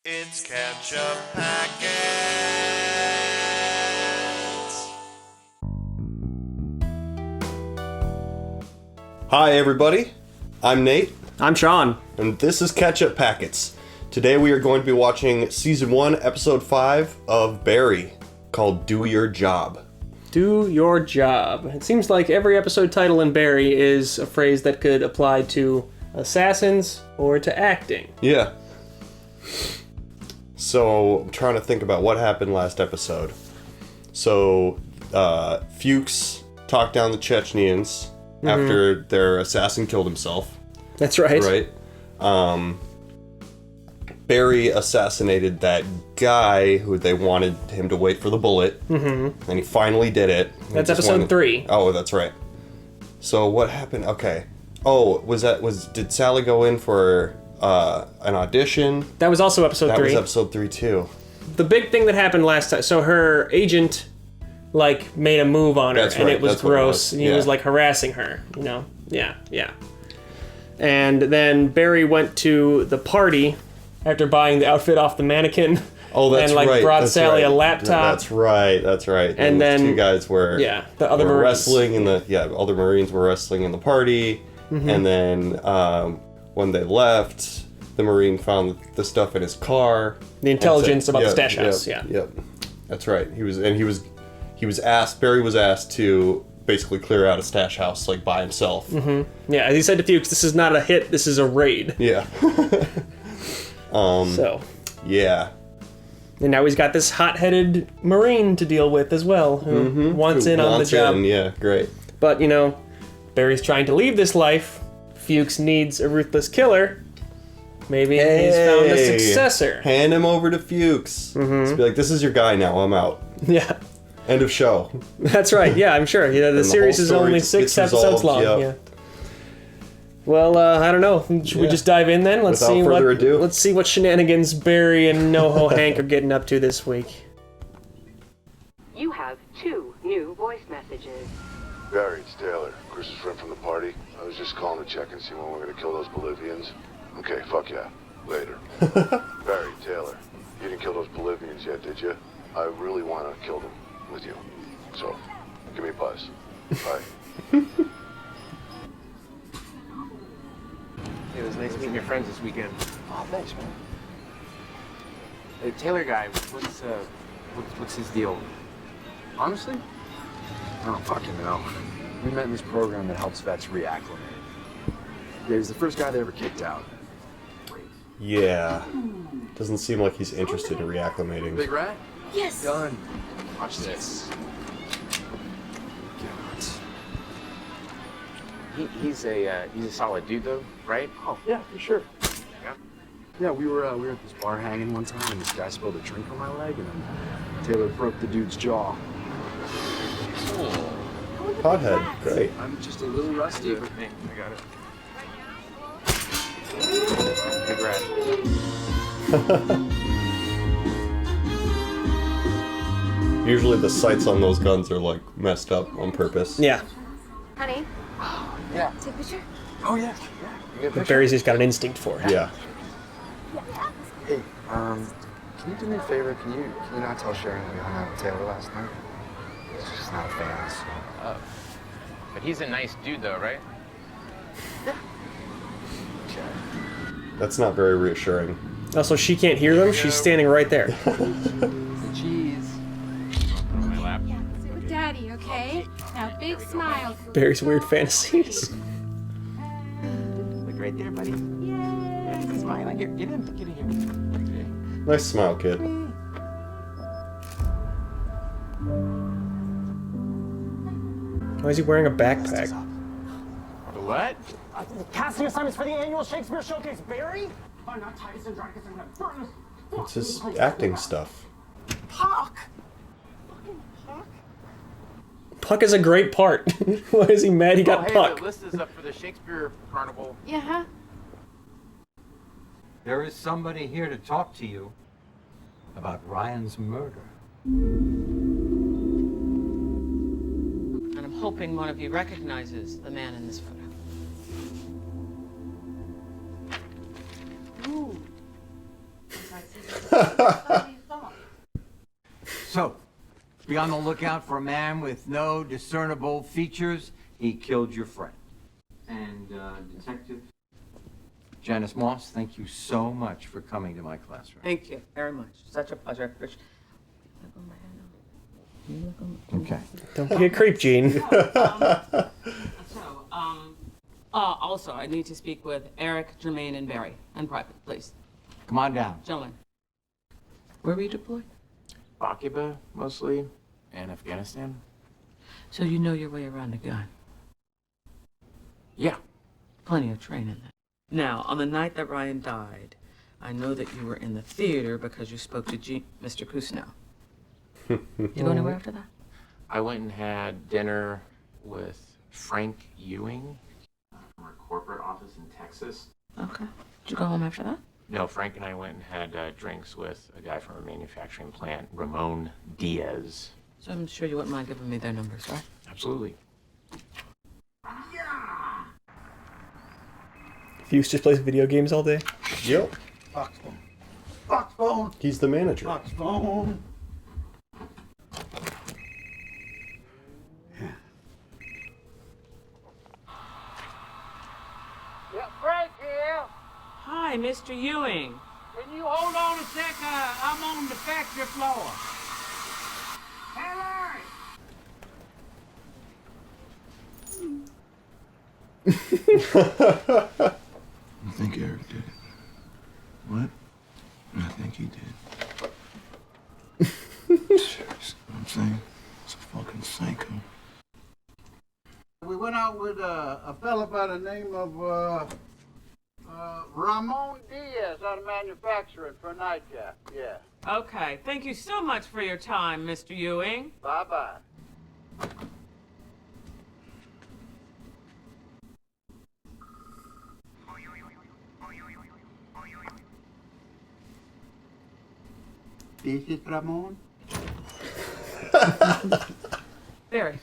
It's Ketchup Packets. Hi everybody, I'm Nate, I'm Sean. and this is Ketchup Packets. Today we are going to be watching Season 1, Episode 5 of Barry, called Do Your Job. Do your job. It seems like every episode title in Barry is a phrase that could apply to assassins or to acting. Yeah. So, I'm trying to think about what happened last episode. So, Fuchs talked down the Chechnyans after their assassin killed himself. That's right. Right? Barry assassinated that guy who they wanted him to wait for the bullet. Mm-hmm. And he finally did it. That's episode 3. Oh, that's right. So what happened? Okay. Oh, did Sally go in for an audition? That was also episode 3. That was episode 3 too. The big thing that happened last time, so her agent, made a move on her, That's and right, it was that's what it gross, was. and he Yeah. was, harassing her, Yeah. And then Barry went to the party after buying the outfit off the mannequin. Oh, that's and, right. brought that's Sally right. a laptop. That's right. And those then two guys were the other Marines. wrestling other Marines were wrestling in the party, and then when they left, the Marine found the stuff in his car. The intelligence about the stash house. Yep. That's right. Barry was asked to basically clear out a stash house by himself. Mm-hmm. Yeah, as he said to Fuchs, this is not a hit, this is a raid. Yeah. So. Yeah. And now he's got this hot-headed Marine to deal with as well, who wants in on the job. Yeah, great. But, Barry's trying to leave this life. Fuchs needs a ruthless killer. Maybe he's found a successor. Hand him over to Fuchs. Just be like, this is your guy now, I'm out. Yeah. End of show. That's right, yeah, I'm sure. The series is only 6 episodes long. Yep. Yeah. Well, I don't know. Should we just dive in then? Let's see what shenanigans Barry and NoHo Hank are getting up to this week. You have 2 new voice messages. Barry, it's Taylor. Chris's friend from the party. I was just calling to check and see when we're gonna kill those Bolivians. Okay, fuck yeah. Later. Barry, Taylor, you didn't kill those Bolivians yet, did you? I really want to kill them with you. So, give me a buzz. Bye. It was nice meeting your friends this weekend. Oh, thanks, man. The Taylor guy, what's his deal? Honestly, I don't fucking know. We met in this program that helps vets reacclimate. Yeah, he's the first guy they ever kicked out. Yeah. Doesn't seem like he's interested in reacclimating. Big rat? Yes. Done. Watch this. He's a solid dude though, right? Oh yeah, for sure. Yeah, we were at this bar hanging one time, and this guy spilled a drink on my leg, and then Taylor broke the dude's jaw. Pothead, great. I'm just a little rusty, but hey, I got it. Big rat. Usually the sights on those guns are messed up on purpose. Yeah. Honey, Yeah. take a picture? Oh yeah. Yeah. But Barry's just got an instinct for it. Yeah. Hey, can you do me a favor? Can you not tell Sharon that we hung out with Taylor last night? She's just not a fan. So. But he's a nice dude, though, right? Okay. That's not very reassuring. Also, she can't hear them. She's standing right there. Cheese. On my lap. Sit with Daddy, okay? Now, big smile. Barry's weird fantasies. Look right there, buddy. Yay! Smile. Get in here. Nice smile, kid. Why is he wearing a backpack? What? Casting assignments for the annual Shakespeare Showcase, Barry? I'm not Titus Andronicus, I'm gonna burn this. It's his acting stuff. Puck! Puck is a great part. Why is he mad he got hey, Puck? the list is up for the Shakespeare Carnival. Yeah. There is somebody here to talk to you about Ryan's murder. And I'm hoping one of you recognizes the man in this photo. Ooh. So, be on the lookout for a man with no discernible features. He killed your friend. And, Detective Janice Moss, thank you so much for coming to my classroom. Thank you very much. Such a pleasure. Okay. Don't be a creep, Gene. Also, I need to speak with Eric, Jermaine, and Barry. In private, please. Come on down. Gentlemen. Where were you deployed? Bakuba, mostly, and Afghanistan. So you know your way around a gun. Yeah. Plenty of training then. Now, on the night that Ryan died, I know that you were in the theater because you spoke to Mr. Kusnow. You go anywhere after that? I went and had dinner with Frank Ewing from our corporate office in Texas. Okay. Did you go home after that? No, Frank and I went and had drinks with a guy from a manufacturing plant, Ramon Diaz. So I'm sure you wouldn't mind giving me their numbers, right? Absolutely. Fuchs just plays video games all day. Yep. Fox phone. Fox phone. He's the manager. Fox phone. Yeah, Frank here. Hi, Mr. Ewing. Can you hold on a sec? I'm on the factory floor. Hey, Larry. I think Eric did it. What? I think he did. Serious. You know what I'm saying? It's a fucking psycho. We went out with a fella by the name of Ramon Diaz out of manufacturing for a nightcap. Yeah. Okay, thank you so much for your time, Mr. Ewing. Bye-bye. This is Ramon. Barry,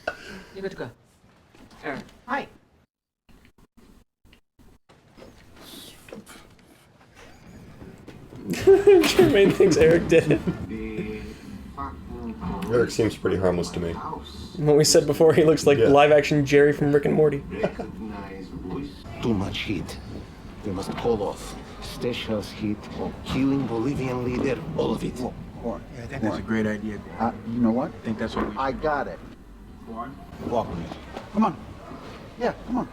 you're good to go. Eric. Hi. Jermaine thinks Eric did it. Eric seems pretty harmless to me. What we said before, he looks like live-action Jerry from Rick and Morty. Too much heat. We must call off. Station's heat, killing Bolivian leader, all of it. Warren. Yeah, I think that's a great idea. You know what? I think that's what we... I got it. Warren? Walk with me. Come on. Yeah, come on.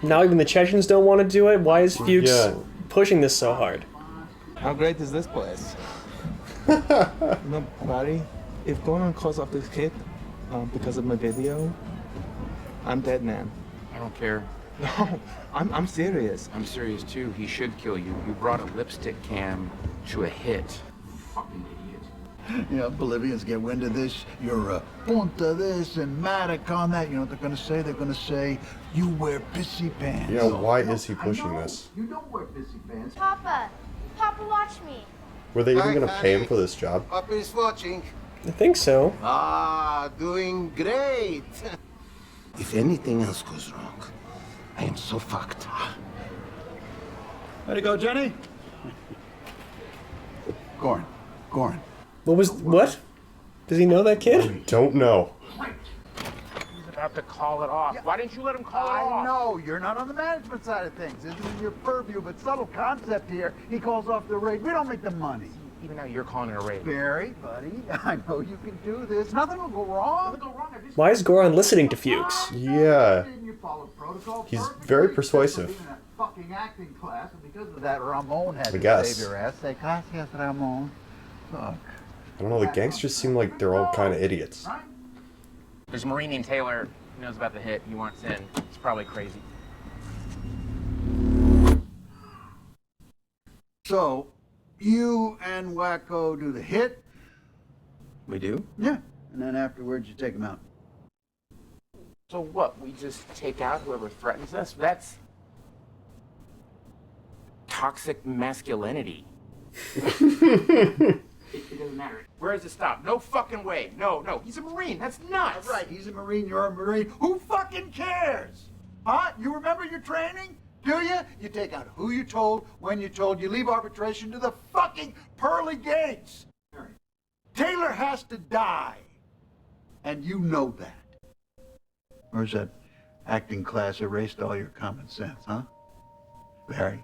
Now even the Chechens don't want to do it? Why is Fuchs pushing this so hard? How great is this place? No, Barry, if Goran calls off this kid because of my video, I'm dead, man. I don't care. No, I'm serious. I'm serious too. He should kill you. You brought a lipstick cam to a hit. Fucking idiot. You know, Bolivians get wind of this. You're a punta this and Matic on that. You know what they're going to say? They're going to say, you wear pissy pants. Yeah, why is he pushing this? You don't wear pissy pants. Papa, watch me. Were they even going to pay him for this job? Papa is watching. I think so. Ah, doing great. If anything else goes wrong, I am so fucked. Ready to go, Jenny? Goran. What? Does he know that kid? Don't know. He's about to call it off. Why didn't you let him call it off? I know, you're not on the management side of things. This is your purview, but subtle concept here. He calls off the raid. We don't make the money. Even now you're calling it a raid. Barry, buddy, I know you can do this. Nothing will go wrong. Why is Goran listening to Fuchs? Yeah. You follow protocol He's perfectly. very persuasive. Being in that fucking acting class, and because of that, Ramon had I to guess. save your ass. Say, gracias, Ramon. Look. I don't know, the gangsters seem like they're all kind of idiots. There's a Marine named Taylor who knows about the hit. He wants in. It's probably crazy. So, you and Wacko do the hit? We do? Yeah. And then afterwards, you take him out. So what? We just take out whoever threatens us? That's toxic masculinity. It doesn't matter. Where does it stop? No fucking way. No. He's a Marine. That's nuts. Right, he's a Marine, you're a Marine. Who fucking cares? Huh? You remember your training? Do you? You take out who you told, when you told. You leave arbitration to the fucking pearly gates. Taylor has to die. And you know that. Or is that acting class erased all your common sense, huh? Barry,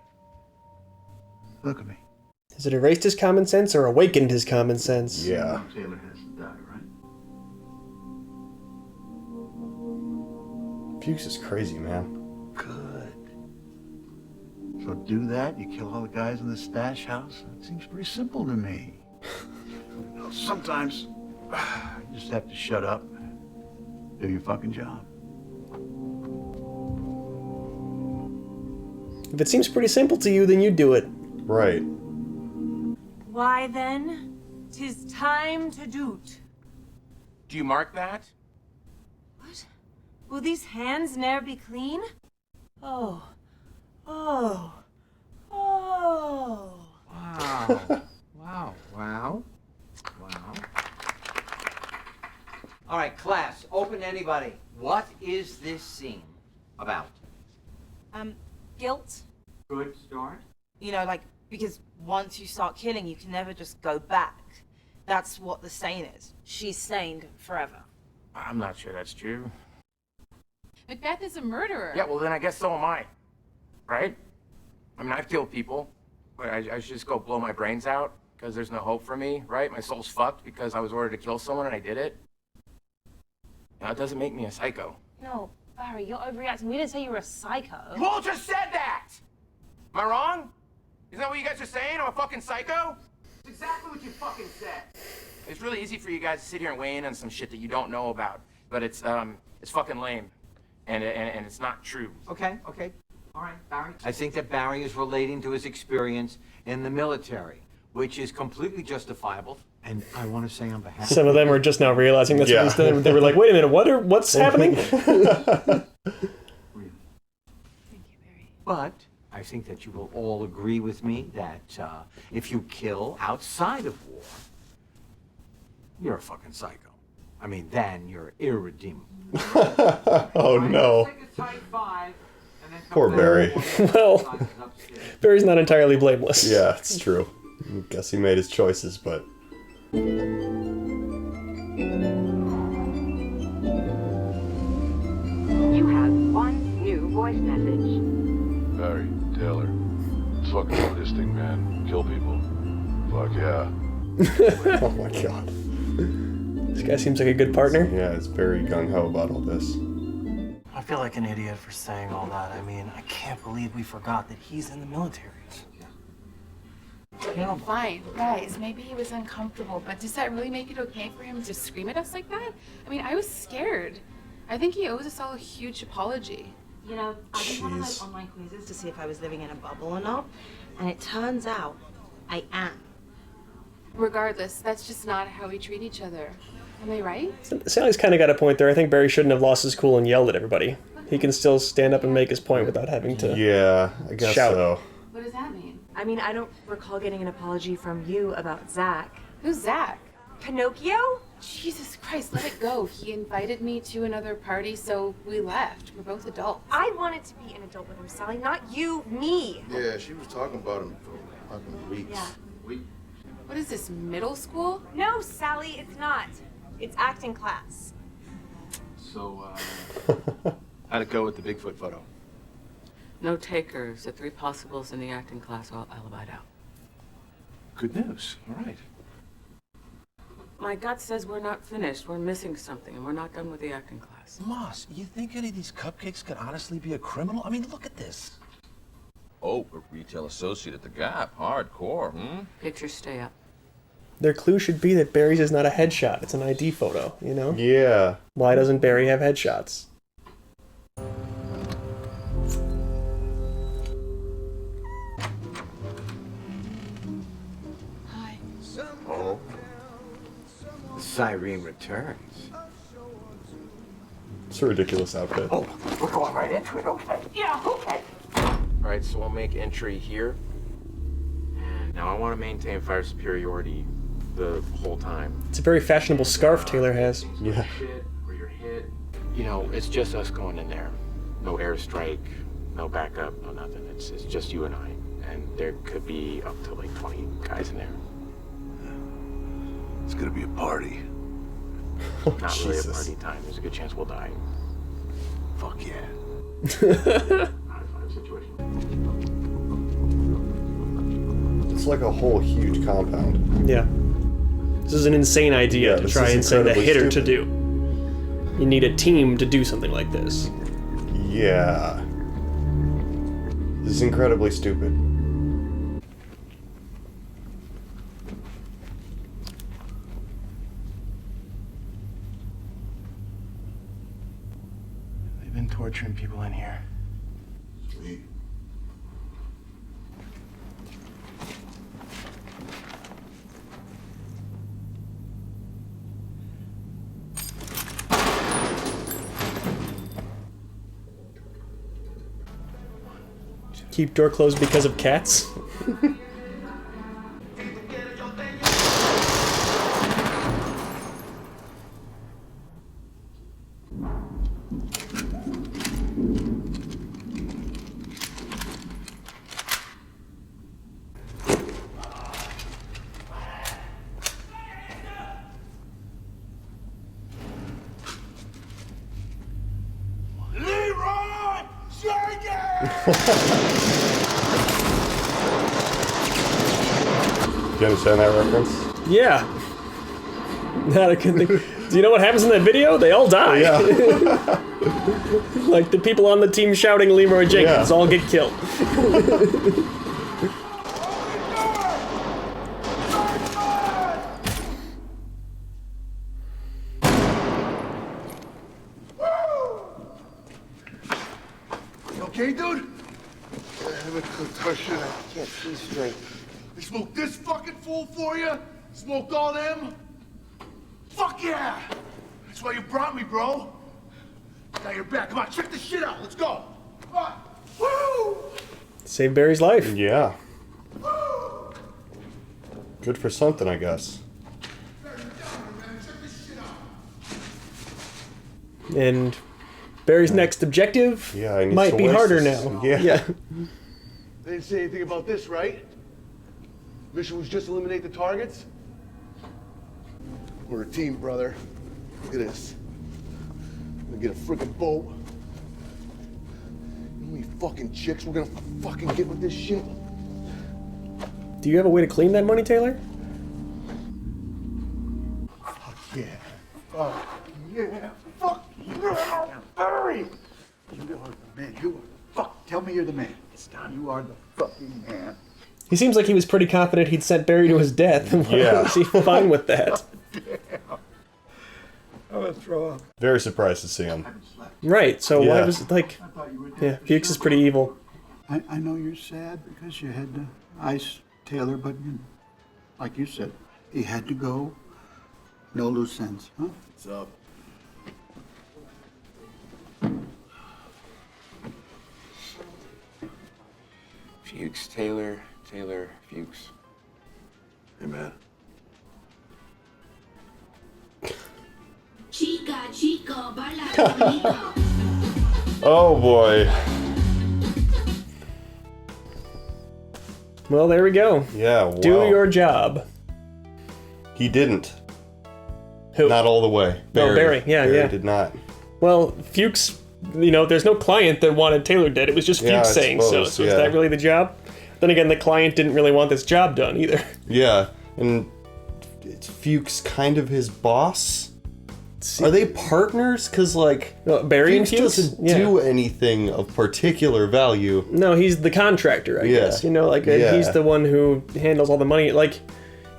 look at me. Has it erased his common sense or awakened his common sense? Yeah. Taylor has to die, right? Fuchs is crazy, man. Good. So do that, you kill all the guys in the stash house? It seems pretty simple to me. Sometimes you just have to shut up, do your fucking job. If it seems pretty simple to you, then you do it. Right. Why then, 'tis time to do't. Do you mark that? What? Will these hands ne'er be clean? Oh. Oh. Oh. Wow. Wow. Wow. Wow. All right, class, open to anybody. What is this scene about? Guilt. Good start. You know, like, because once you start killing, you can never just go back. That's what the stain is. She's stained forever. I'm not sure that's true. Macbeth is a murderer. Yeah, well then I guess so am I. Right? I mean, I've killed people, but I should just go blow my brains out because there's no hope for me, right? My soul's fucked because I was ordered to kill someone and I did it. Now, it doesn't make me a psycho. No, Barry, you're overreacting. We didn't say you were a psycho. You all just said that! Am I wrong? Isn't that what you guys are saying? I'm a fucking psycho? It's exactly what you fucking said. It's really easy for you guys to sit here and weigh in on some shit that you don't know about, but it's fucking lame, and it's not true. Okay. All right, Barry. I think that Barry is relating to his experience in the military, which is completely justifiable. And I want to say on behalf Some of them are just now realizing that's what he's done. They were like, wait a minute, what's happening? But I think that you will all agree with me that if you kill outside of war, you're a fucking psycho. I mean, then you're irredeemable. Oh no. Poor Barry. Well, Barry's not entirely blameless. Yeah, it's true. I guess he made his choices, but... You have one new voice message. Barry, Taylor. Let's fucking do this thing, man. Kill people. Fuck yeah. Oh my god. This guy seems like a good partner. Yeah, it's very gung-ho about all this. I feel like an idiot for saying all that. I mean, I can't believe we forgot that he's in the military. You know, fine. Guys, maybe he was uncomfortable, but does that really make it okay for him to scream at us like that? I mean, I was scared. I think he owes us all a huge apology. You know, I did one of those online quizzes to see if I was living in a bubble or not, and it turns out I am. Regardless, that's just not how we treat each other. Am I right? Sally's kind of got a point there. I think Barry shouldn't have lost his cool and yelled at everybody. He can still stand up and make his point without having to I guess shout. so. What does that mean? I mean, I don't recall getting an apology from you about Zach. Who's Zach? Pinocchio? Jesus Christ, let it go. He invited me to another party, so we left. We're both adults. I wanted to be an adult with him, Sally, not you, me. Yeah, she was talking about him for fucking weeks. Yeah. What is this, middle school? No, Sally, it's not. It's acting class. So, how'd it go with the Bigfoot photo? No takers. The 3 possibles in the acting class all alibied out. Good news. All right. My gut says we're not finished. We're missing something, and we're not done with the acting class. Moss, you think any of these cupcakes could honestly be a criminal? I mean, look at this. Oh, a retail associate at the Gap. Hardcore, Pictures stay up. Their clue should be that Barry's is not a headshot. It's an ID photo, you know? Yeah. Why doesn't Barry have headshots? Hi. Oh. The Siren returns. It's a ridiculous outfit. Oh, we're going right into it, okay? Yeah, okay. All right, so we'll make entry here. Now I want to maintain fire superiority the whole time. It's a very fashionable scarf Taylor has. Yeah. Shit, where you're hit. You know, it's just us going in there. No airstrike, no backup, no nothing. It's just you and I. and there could be up to like 20 guys in there. It's gonna be a party. Not really a party time. There's a good chance we'll die. Fuck yeah. It's like a whole huge compound. Yeah. This is an insane idea to try and send a hitter to do. You need a team to do something like this. Yeah. This is incredibly stupid. They've been torturing people in here. Keep door closed because of cats? Leroy Jenkins! Do you understand that reference? Yeah. Not a good thing. Do you know what happens in that video? They all die. Yeah. Like the people on the team shouting Leroy Jenkins all get killed. You okay, dude? Yeah, I have a concussion. I can't see straight. They smoked this fucking fool for you? Smoked all them? Fuck yeah! That's why you brought me, bro. Now you're back. Come on, check this shit out. Let's go. Come on. Woo! Save Barry's life. Yeah. Good for something, I guess. And Barry's next objective might be harder now. Yeah. They didn't say anything about this, right? Mission was just eliminate the targets? We're a team, brother. Look at this. We're gonna get a freaking boat. You know how many fucking chicks we're gonna fucking get with this shit? Do you have a way to clean that money, Taylor? Fuck yeah. Fuck yeah. Fuck yeah. Barry! You are the man. You are. Fuck. Tell me you're the man. It's time. You are the fucking man. He seems like he was pretty confident he'd sent Barry to his death. Yeah. Was he fine with that? I'm gonna throw up. Very surprised to see him. Right, so why was it like... Yeah, Fuchs is pretty evil. I know you're sad because you had to ice Taylor, but like you said, he had to go. No loose ends, huh? What's up? Fuchs, Taylor, Fuchs. Hey, man. Oh boy. Well, there we go. Yeah, wow. Do your job. He didn't. Who? Not all the way. Barry. Yeah, Barry yeah. did not. Well, Fuchs, there's no client that wanted Taylor dead. It was just Fuchs saying so. So is that really the job? Then again, the client didn't really want this job done either. Yeah, and it's Fuchs kind of his boss? Are they partners? Because, Barry and Fuchs doesn't do anything of particular value. No, he's the contractor, I guess. He's the one who handles all the money. Like,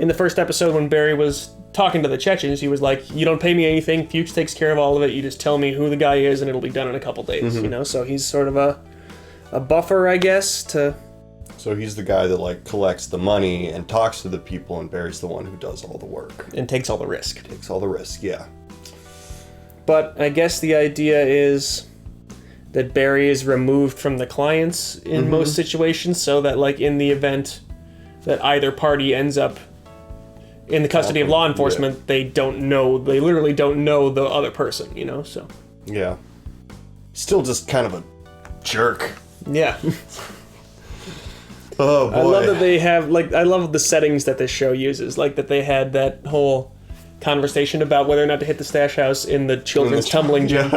in the first episode when Barry was talking to the Chechens, he was like, you don't pay me anything, Fuchs takes care of all of it, you just tell me who the guy is and it'll be done in a couple days, So he's sort of a buffer, I guess, to... So he's the guy that, collects the money and talks to the people, and Barry's the one who does all the work. And takes all the risk. Takes all the risk, yeah. But I guess the idea is that Barry is removed from the clients in most situations, so that, in the event that either party ends up in the custody of law enforcement, they literally don't know the other person, so. Yeah. Still just kind of a jerk. Yeah. Oh boy. I love that they have I love the settings that this show uses. Like that they had that whole conversation about whether or not to hit the stash house in the children's tumbling gym.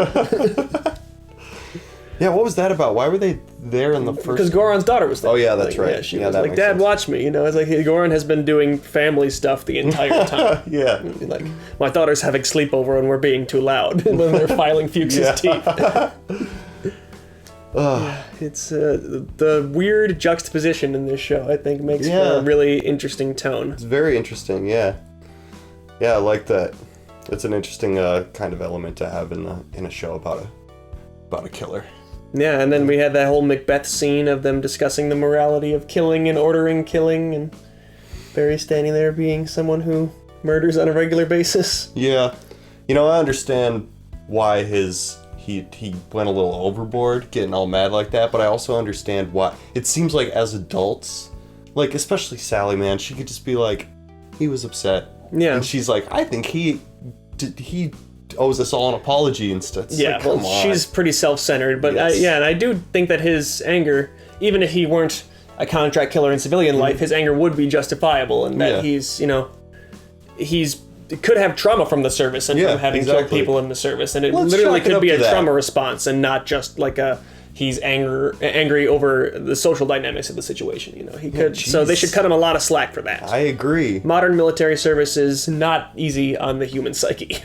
Yeah, what was that about? Why were they there in the first? Because Goron's daughter was there. Oh yeah, that's right. Yeah, she yeah, was that like, makes "Dad, sense. watch me." You know, it's like Goron has been doing family stuff the entire time. Yeah. Like, my daughter's having sleepover and we're being too loud when they're filing Fuchs's teeth. Yeah, it's the weird juxtaposition in this show, I think, makes for a really interesting tone. It's very interesting, yeah. Yeah, I like that. It's an interesting kind of element to have in a show about a killer. Yeah, and then we had that whole Macbeth scene of them discussing the morality of killing and ordering killing, and Barry standing there being someone who murders on a regular basis. Yeah. You know, I understand why he went a little overboard, getting all mad like that, but I also understand why. It seems like as adults, like especially Sally, man, she could just be like, he was upset. Yeah. And she's like, I think he owes us all an apology and stuff. Yeah, like, come on. she's pretty self-centered, but Yes. and I do think that his anger, even if he weren't a contract killer in civilian life, his anger would be justifiable, and that he's could have trauma from the service and from having killed people in the service, and it literally could be a trauma response and not just like he's angry over the social dynamics of the situation. You know, he could. So they should cut him a lot of slack for that. I agree. Modern military service is not easy on the human psyche.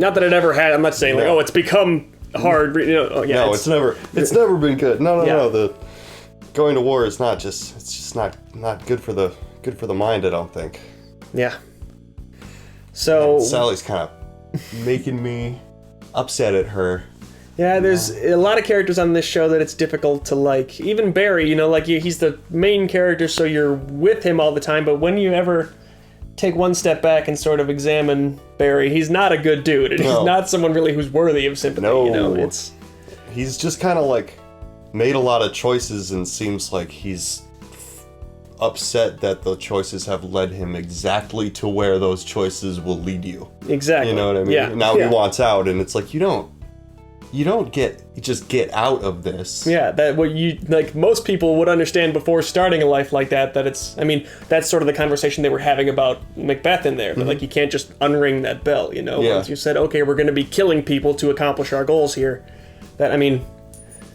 Not that it ever had. I'm not saying like, oh, it's become hard. You know, no, it's never been good. No. The going to war is not just. It's just not good for the mind. I don't think. Yeah. So Sally's kind of making me upset at her. Yeah, there's a lot of characters on this show that it's difficult to like. Even Barry, you know, like he's the main character, so you're with him all the time. But when you ever take one step back and sort of examine Barry, he's not a good dude. And he's not someone really who's worthy of sympathy. No, you know, he's just kind of like made a lot of choices and seems like he's upset that the choices have led him exactly to where those choices will lead you. Exactly. You know what I mean? Yeah. Now he wants out, and it's like you don't just get out of this. Yeah, that what you like most people would understand before starting a life like that it's, I mean, that's sort of the conversation they were having about Macbeth in there, but like you can't just unring that bell, you know. Once you said, okay, we're going to be killing people to accomplish our goals here, that, I mean,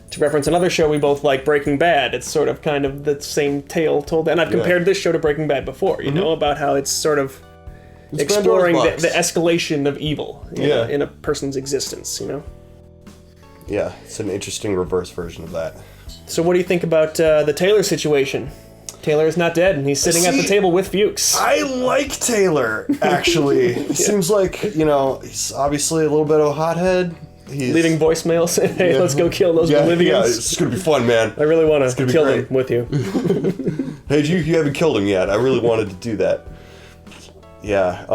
to reference another show we both like, Breaking Bad, it's sort of kind of the same tale told, and I've compared this show to Breaking Bad before, you know, about how it's sort of exploring the escalation of evil in a person's existence, you know. Yeah, it's an interesting reverse version of that. So what do you think about the Taylor situation? Taylor is not dead, and he's sitting at the table with Fuchs. I like Taylor, actually. He seems like, you know, he's obviously a little bit of a hothead. He's leaving voicemails saying, hey, let's go kill those Bolivians. Yeah, it's going to be fun, man. I really want to kill them with you. Hey, you haven't killed him yet. I really wanted to do that. Yeah,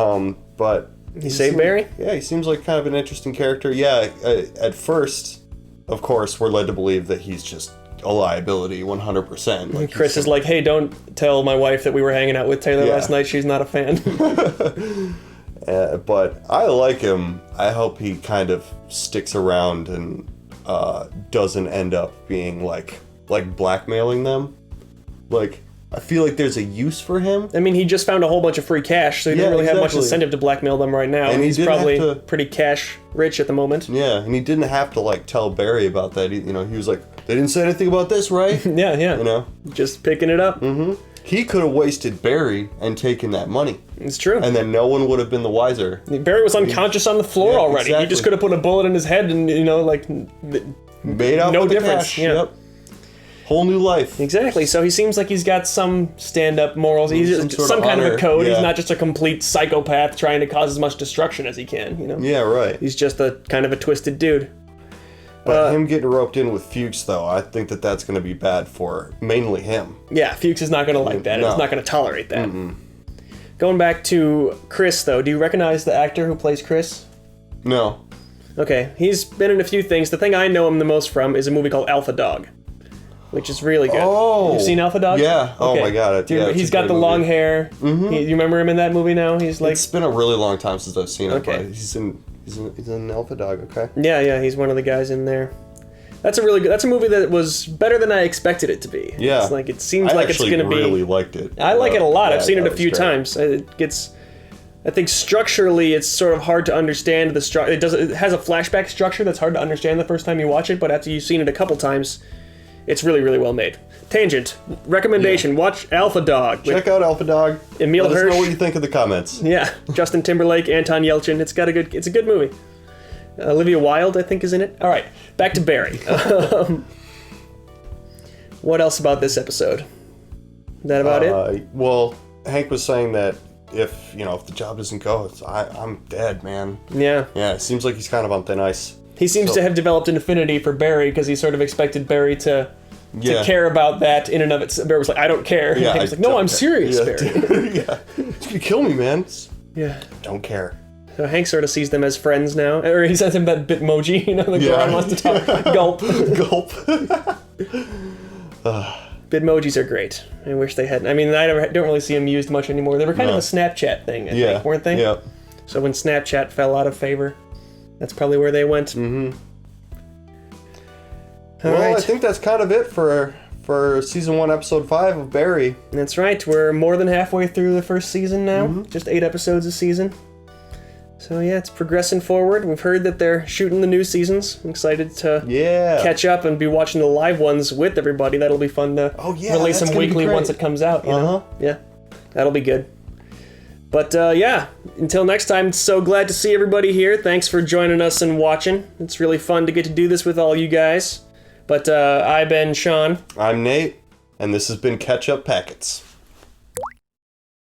but... He saved Barry? Yeah, he seems like kind of an interesting character. Yeah, at first, of course, we're led to believe that he's just a liability 100%. Like Chris is like, hey, don't tell my wife that we were hanging out with Taylor last night. She's not a fan. But I like him. I hope he kind of sticks around and doesn't end up being like blackmailing them. Like, I feel like there's a use for him. I mean, he just found a whole bunch of free cash, so he doesn't really have much incentive to blackmail them right now. And he's probably pretty cash rich at the moment. Yeah, and he didn't have to like tell Barry about that. You know, he was like, they didn't say anything about this, right? Yeah. You know, just picking it up. Mm-hmm. He could have wasted Barry and taken that money. It's true. And then no one would have been the wiser. Barry was unconscious on the floor already. Exactly. He just could have put a bullet in his head and, you know, like... Made out no with difference. The cash. Yep. Whole new life. Exactly. So he seems like he's got some stand-up morals. He's some kind of a code. Yeah. He's not just a complete psychopath trying to cause as much destruction as he can, you know? Yeah, right. He's just a kind of a twisted dude. But him getting roped in with Fuchs, though, I think that that's going to be bad for mainly him. Yeah, Fuchs is not going to like that. No. He's not going to tolerate that. Going back to Chris, though, do you recognize the actor who plays Chris? No. Okay, he's been in a few things. The thing I know him the most from is a movie called Alpha Dog, which is really good. Oh! You've seen Alpha Dog? Yeah. Okay. Oh my god. He's got the long hair. Mm-hmm. You remember him in that movie now? He's like... It's been a really long time since I've seen him, but he's in Alpha Dog, okay? Yeah, he's one of the guys in there. That's a really good. That's a movie that was better than I expected it to be. Yeah. It's like it seems like it's going to be. I really liked it. I like it a lot. I've seen it a few great. times. It gets. I think structurally, it's sort of hard to understand the structure. It has a flashback structure that's hard to understand the first time you watch it, but after you've seen it a couple times, it's really, really well made. Tangent recommendation: watch Alpha Dog. Check out Alpha Dog. Emil Let us Hirsch. know what you think in the comments. Yeah, Justin Timberlake, Anton Yelchin. It's a good movie. Olivia Wilde, I think, is in it. All right, back to Barry. What else about this episode? Is that about it? Well, Hank was saying that if the job doesn't go, I'm dead, man. Yeah. Yeah, it seems like he's kind of on thin ice. He seems to have developed an affinity for Barry because he sort of expected Barry to care about that in and of itself. Barry was like, I don't care. Yeah, And Hank's like, no, I'm serious, Barry. Yeah, it's gonna kill me, man. Yeah. Don't care. So Hank sort of sees them as friends now. Or he sends him that Bitmoji, the Goron wants to talk. Gulp. Gulp. Bitmojis are great. I wish they hadn't. I mean, I don't really see them used much anymore. They were kind of a Snapchat thing, I think, weren't they? Yeah. So when Snapchat fell out of favor, that's probably where they went. Mm-hmm. All Well, right. I think that's kind of it for season 1, episode 5 of Barry. That's right. We're more than halfway through the first season now. Mm-hmm. Just 8 episodes a season. So yeah, it's progressing forward. We've heard that they're shooting the new seasons. I'm excited to catch up and be watching the live ones with everybody. That'll be fun to release them weekly once it comes out. You know? Yeah, that'll be good. But yeah, until next time, so glad to see everybody here. Thanks for joining us and watching. It's really fun to get to do this with all you guys. But I've been Sean. I'm Nate, and this has been Catch Up Packets.